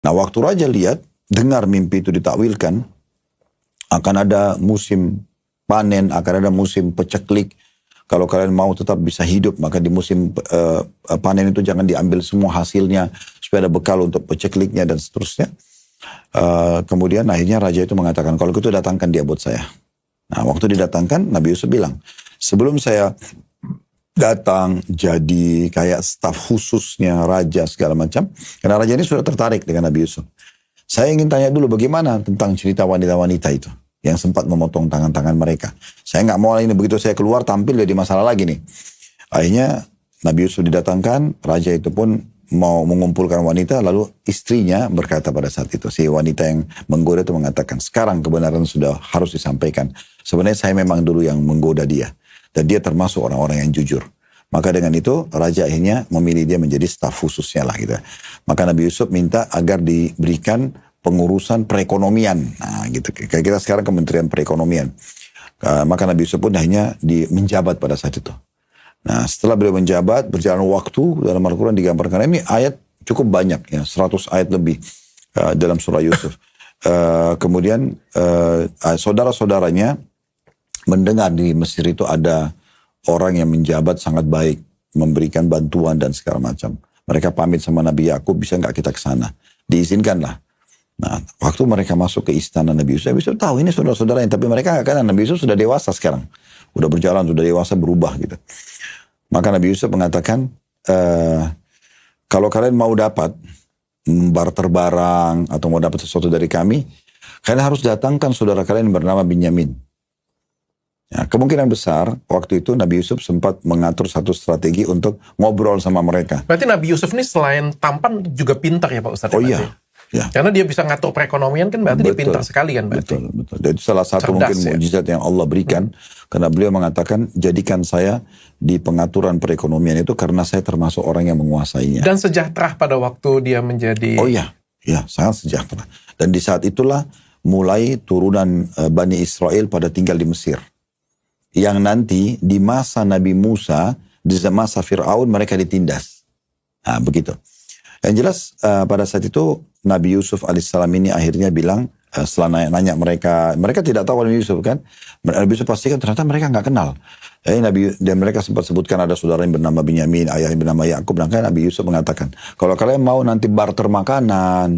Nah waktu raja lihat, dengar mimpi itu ditakwilkan, akan ada musim panen, akan ada musim peceklik. Kalau kalian mau tetap bisa hidup, maka di musim panen itu jangan diambil semua hasilnya, supaya ada bekal untuk pecekliknya dan seterusnya. Kemudian akhirnya raja itu mengatakan, kalau gitu datangkan dia buat saya. Nah waktu didatangkan, Nabi Yusuf bilang, sebelum saya datang jadi kayak staf khususnya raja segala macam, karena raja ini sudah tertarik dengan Nabi Yusuf. Saya ingin tanya dulu bagaimana tentang cerita wanita-wanita itu yang sempat memotong tangan-tangan mereka. Saya nggak mau ini, begitu saya keluar tampil jadi masalah lagi nih. Akhirnya Nabi Yusuf didatangkan, raja itu pun mau mengumpulkan wanita, lalu istrinya berkata pada saat itu, si wanita yang menggoda itu mengatakan, sekarang kebenaran sudah harus disampaikan. Sebenarnya saya memang dulu yang menggoda dia. Dan dia termasuk orang-orang yang jujur. Maka dengan itu raja akhirnya memilih dia menjadi staf khususnya lah gitu. Maka Nabi Yusuf minta agar diberikan pengurusan perekonomian. Nah gitu. Kayak kita sekarang Kementerian Perekonomian. Maka Nabi Yusuf pun akhirnya menjabat pada saat itu. Nah setelah beliau menjabat, berjalan waktu, dalam Al-Quran digambarkan. Ini ayat cukup banyak ya, 100 ayat lebih dalam surah Yusuf. Kemudian saudara-saudaranya mendengar di Mesir itu ada orang yang menjabat sangat baik, memberikan bantuan dan segala macam. Mereka pamit sama Nabi Yakub, bisa nggak kita ke sana? Diizinkanlah. Nah, waktu mereka masuk ke istana Nabi Yusuf tahu ini saudara-saudaranya, tapi mereka nggak kenal. Nabi Yusuf sudah dewasa sekarang, udah berjalan, sudah dewasa, berubah gitu. Maka Nabi Yusuf mengatakan, kalau kalian mau dapat barter barang atau mau dapat sesuatu dari kami, kalian harus datangkan saudara kalian yang bernama Binyamin. Ya, kemungkinan besar waktu itu Nabi Yusuf sempat mengatur satu strategi untuk ngobrol sama mereka. Berarti Nabi Yusuf ini selain tampan juga pintar ya Pak Ustadz? Oh iya. Ya. Karena dia bisa ngatur perekonomian kan berarti dia pintar sekali kan berarti. Betul. Dan itu salah satu cerdas, mungkin mukjizat yang Allah berikan. Karena beliau mengatakan, jadikan saya di pengaturan perekonomian itu karena saya termasuk orang yang menguasainya. Dan sejahtera pada waktu dia menjadi... Oh iya, sangat sejahtera. Dan di saat itulah mulai turunan Bani Israel pada tinggal di Mesir. Yang nanti di masa Nabi Musa, di masa Fir'aun mereka ditindas. Nah begitu. Yang jelas pada saat itu Nabi Yusuf alaihissalam ini akhirnya bilang, setelah nanya mereka tidak tahu Nabi Yusuf kan. Nabi Yusuf pastikan ternyata mereka nggak kenal. Dan mereka sempat sebutkan ada saudara yang bernama Binyamin, ayah yang bernama Yakub. Dan Nabi Yusuf mengatakan, kalau kalian mau nanti barter makanan,